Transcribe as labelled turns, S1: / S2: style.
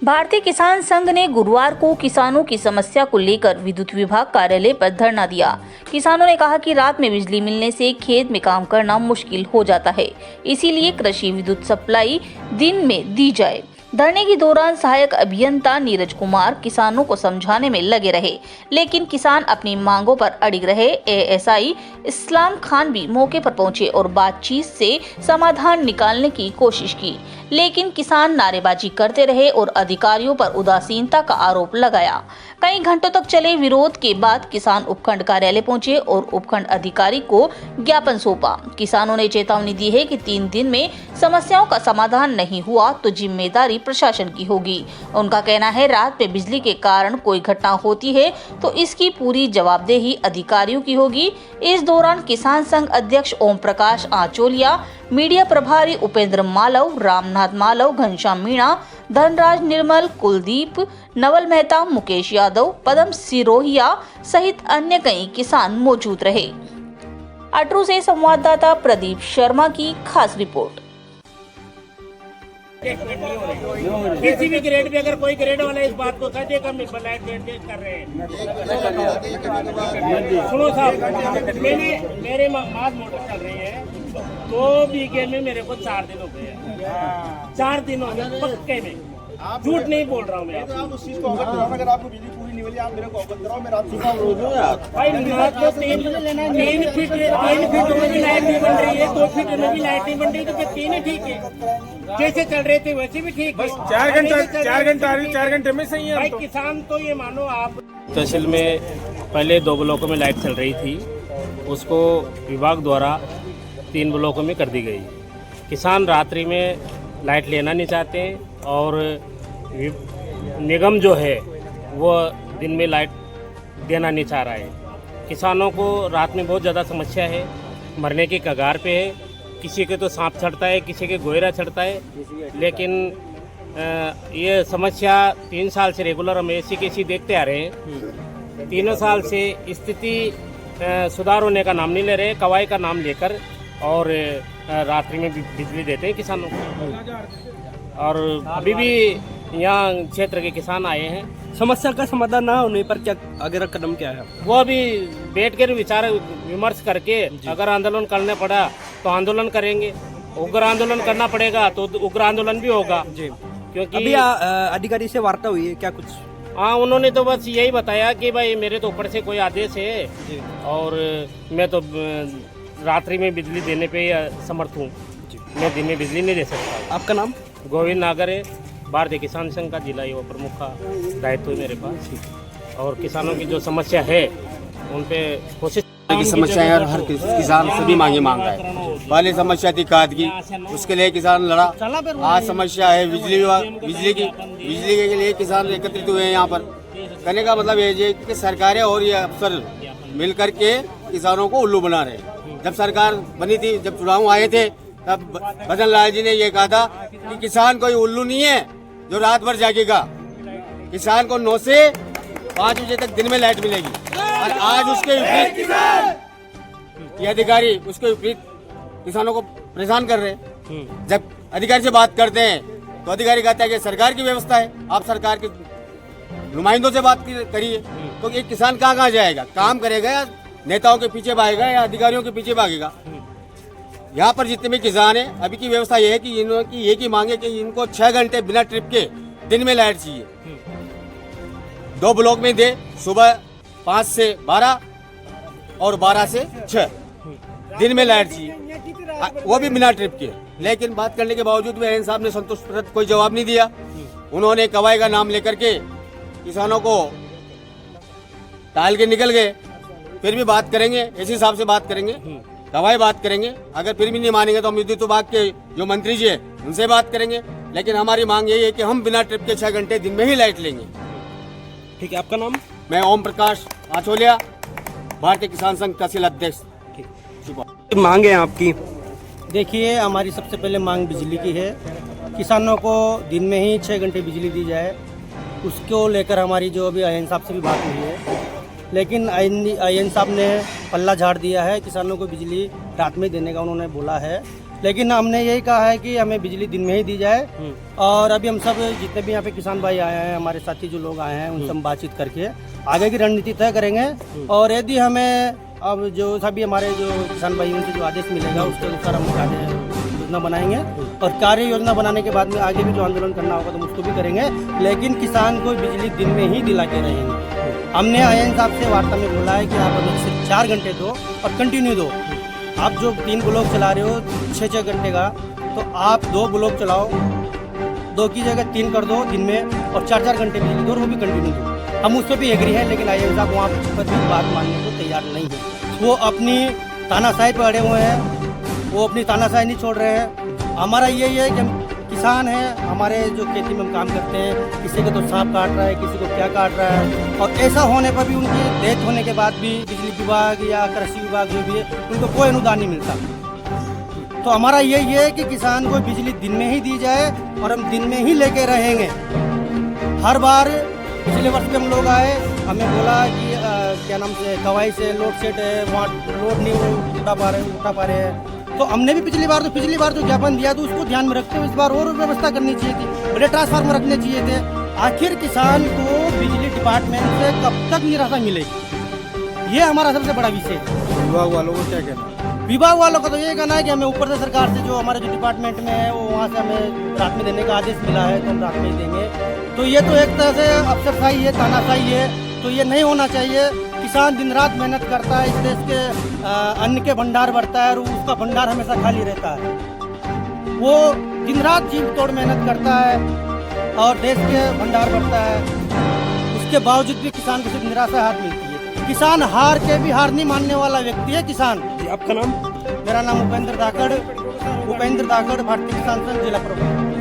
S1: भारतीय किसान संघ ने गुरुवार को किसानों की समस्या को लेकर विद्युत विभाग कार्यालय पर धरना दिया। किसानों ने कहा कि रात में बिजली मिलने से खेत में काम करना मुश्किल हो जाता है, इसीलिए कृषि विद्युत सप्लाई दिन में दी जाए। धरने के दौरान सहायक अभियंता नीरज कुमार किसानों को समझाने में लगे रहे, लेकिन किसान अपनी मांगों पर अड़िग रहे। एएसआई इस्लाम खान भी मौके पर पहुंचे और बातचीत से समाधान निकालने की कोशिश की, लेकिन किसान नारेबाजी करते रहे और अधिकारियों पर उदासीनता का आरोप लगाया। कई घंटों तक चले विरोध के बाद किसान उपखंड कार्यालय पहुंचे और उपखंड अधिकारी को ज्ञापन सौंपा। किसानों ने चेतावनी दी है कि 3 दिन में समस्याओं का समाधान नहीं हुआ तो जिम्मेदारी प्रशासन की होगी। उनका कहना है, रात में बिजली के कारण कोई घटना होती है तो इसकी पूरी जवाबदेही अधिकारियों की होगी। इस दौरान किसान संघ अध्यक्ष ओम प्रकाश आचोलिया, मीडिया प्रभारी उपेंद्र मालव, रामनाथ मालव, घनश्याम मीणा, धनराज निर्मल, कुलदीप, नवल मेहता, मुकेश यादव, पदम सिरोहिया सहित अन्य कई किसान मौजूद रहे। अटरू से संवाददाता प्रदीप शर्मा की खास रिपोर्ट।
S2: किसी भी ग्रेड पे अगर कोई ग्रेड वाला इस बात को कह देगा मैं लाइट डेट कर रहे हैं। सुनो साहब, मेरे आज मोटर चल रही है, 2 बीघे में मेरे को 4 दिन हो गए। 4 दिन हो गए पक्के में, झूठ नहीं बोल रहा हूँ मैं।
S3: आप उस चीज को अवगत कराओ। अगर आपको बिजली पूरी नहीं मिली, आप मेरे को अवगत कराओ। मैं रात सुबह
S2: भाई 3 फीट में भी लाइट नहीं बन रही है, 2 फीट में भी लाइट नहीं बन रही, तो 3 ही ठीक है। जैसे चल रहे थे वैसे भी ठीक है।
S4: 4 घंटे आ रही, 4 घंटे में सही है।
S2: भाई किसान तो ये मानो आप तहसील में पहले 2 ब्लॉकों में लाइट चल रही थी, उसको विभाग द्वारा 3 ब्लॉकों में कर दी गई। किसान रात्रि में लाइट लेना नहीं चाहते और निगम जो है वो दिन में लाइट देना नहीं चाह रहा है। किसानों को रात में बहुत ज़्यादा समस्या है, मरने की कगार पे है। किसी के तो सांप चढ़ता है, किसी के गोयरा चढ़ता है, लेकिन ये समस्या 3 साल से रेगुलर हम ऐसी कैसी देखते आ रहे हैं। 3 साल से स्थिति सुधार होने का नाम नहीं ले रहे, कवाई का नाम लेकर और रात्रि में बिजली देते हैं किसानों को। और अभी भी यहाँ क्षेत्र के किसान आए हैं।
S5: समस्या का समाधान ना होने पर क्या अगला कदम क्या है?
S2: वो अभी बैठ कर विचार विमर्श करके अगर आंदोलन करना पड़ा तो आंदोलन करेंगे, उग्र आंदोलन करना पड़ेगा तो उग्र आंदोलन भी होगा जी। क्योंकि
S5: अभी अधिकारी से वार्ता हुई है क्या कुछ?
S2: हाँ, उन्होंने तो बस यही बताया कि भाई मेरे तो ऊपर से कोई आदेश है और मैं तो रात्रि में बिजली देने पे समर्थ हूँ, मैं दिन में बिजली नहीं दे सकता।
S5: आपका नाम?
S2: गोविंद नागर है, भारतीय किसान संघ का जिला युवा प्रमुख का दायित्व है मेरे पास। और किसानों की जो समस्या है उन पे कोशिश
S3: की समस्या है और हर किसान सभी मांगे मांग रहा है। पहले समस्या थी खाद की, उसके लिए किसान लड़ा। आज समस्या है बिजली के लिए किसान एकत्रित हुए हैं यहाँ पर। कहने का मतलब ये है कि सरकारें और ये अफसर मिल करके किसानों को उल्लू बना रहे हैं। जब सरकार बनी थी, जब चुनाव आए थे, तब भजन लाल जी ने ये कहा था कि किसान कोई उल्लू नहीं है जो रात भर जागेगा, किसान को 9 से 5 बजे तक दिन में लाइट मिलेगी। और आज उसके विपरीत ये अधिकारी उसके विपरीत किसानों को परेशान कर रहे हैं। जब अधिकारी से बात करते हैं तो अधिकारी कहता है कि सरकार की व्यवस्था है, आप सरकार के नुमाइंदों से बात करिए। तो एक किसान कहाँ जाएगा? काम करेगा या नेताओं के पीछे भागेगा या अधिकारियों के पीछे भागेगा? यहाँ पर जितने भी किसान हैं, अभी की व्यवस्था ये है कि इनकी एक ही मांग है कि इनको 6 घंटे बिना ट्रिप के दिन में लाइट चाहिए। 2 ब्लॉक में दे, सुबह 5 से 12 और 12 से 6 दिन में लाइट चाहिए, वो भी बिना ट्रिप के। लेकिन बात करने के बावजूद भी एन साहब ने संतुष्ट कोई जवाब नहीं दिया। उन्होंने कवाई का नाम लेकर के किसानों को टाल के निकल गए। फिर भी बात करेंगे, इसी हिसाब से बात करेंगे, कवाई बात करेंगे। अगर फिर भी नहीं मानेंगे तो हम विद्युत विभाग के जो मंत्री जी है उनसे बात करेंगे। लेकिन हमारी मांग यही है कि हम बिना ट्रिप के 6 घंटे दिन में ही लाइट लेंगे।
S5: ठीक है, आपका नाम?
S3: मैं ओम प्रकाश आचोलिया, भारतीय किसान संघ तहसील अध्यक्ष।
S5: मांग है आपकी?
S6: देखिए, हमारी सबसे पहले मांग बिजली की है। किसानों को दिन में ही 6 घंटे बिजली दी जाए, उसको लेकर हमारी जो अभी आयन साहब से भी बात हुई है। लेकिन आयन साहब ने पल्ला झाड़ दिया है, किसानों को बिजली रात में देने का उन्होंने बोला है। लेकिन हमने यही कहा है कि हमें बिजली दिन में ही दी जाए। और अभी हम सब जितने भी यहाँ पे किसान भाई आए हैं, हमारे साथी जो लोग आए हैं, उनसे हम बातचीत करके आगे की रणनीति तय करेंगे। और यदि हमें अब जो सभी हमारे जो किसान भाई उनसे जो आदेश मिलेगा उसके अनुसार हम कार्य योजना बनाएंगे। और कार्य योजना बनाने के बाद में आगे भी जो आंदोलन करना होगा तो उसको भी करेंगे, लेकिन किसान को बिजली दिन में ही दिला के रहेंगे। हमने आयन साहब से वार्ता में बोला है कि आप हमें सिर्फ 4 घंटे दो और कंटिन्यू दो। आप जो 3 ब्लॉक चला रहे हो 6-6 घंटे का, तो आप 2 ब्लॉक चलाओ, 2 की जगह 3 कर दो दिन में, और 4-4 घंटे बिजली दो और वो भी कंटिन्यू दो। हम उस पर भी एग्री हैं, लेकिन आयन साहब वहाँ पर भी बात मानने को तैयार नहीं है। वो अपनी तानाशाही पर अड़े हुए हैं, वो अपनी तानाशाही नहीं छोड़ रहे हैं। हमारा यही है कि हम किसान हैं, हमारे जो खेती में हम काम करते हैं, किसी को तो सांप काट रहा है, किसी को क्या काट रहा है, और ऐसा होने पर भी उनकी डेथ होने के बाद भी बिजली विभाग या कृषि विभाग जो भी है उनको कोई अनुदान नहीं मिलता। तो हमारा यही है कि किसान को बिजली दिन में ही दी जाए और हम दिन में ही लेके रहेंगे। हर बार पिछले वर्ष भी हम लोग आए, हमें बोला कि क्या नाम से कवाई से लोड सेट है, वहाँ लोड नहीं उठा पा रहे हैं। तो हमने भी पिछली बार जो ज्ञापन दिया तो उसको ध्यान में रखते हुए इस बार और व्यवस्था करनी चाहिए थी, बड़े ट्रांसफार्मर रखने चाहिए थे। आखिर किसान को बिजली डिपार्टमेंट से कब तक निराशा मिलेगी, ये हमारा सबसे बड़ा विषय है।
S4: विभाग वालों को क्या कहना?
S6: विभाग वालों का तो ये कहना है कि हमें ऊपर से सरकार से जो हमारे जो डिपार्टमेंट में है वो वहाँ से हमें रात में देने का आदेश मिला है, तो हम रात में ही देंगे। तो ये तो एक तरह से अफसरशाही है, तानाशाही है, तो ये नहीं होना चाहिए। किसान दिन रात मेहनत करता है, इस देश के अन्न के भंडार बढ़ता है और उसका भंडार हमेशा खाली रहता है। वो दिन रात जीव तोड़ मेहनत करता है और देश के भंडार बढ़ता है, उसके बावजूद भी किसान को सिर्फ निराशा हाथ मिलती है। किसान हार के भी हार नहीं मानने वाला व्यक्ति है किसान।
S5: आपका नाम?
S6: मेरा नाम उपेंद्र धाकड़, भारतीय किसान संघ जिला प्रमुख।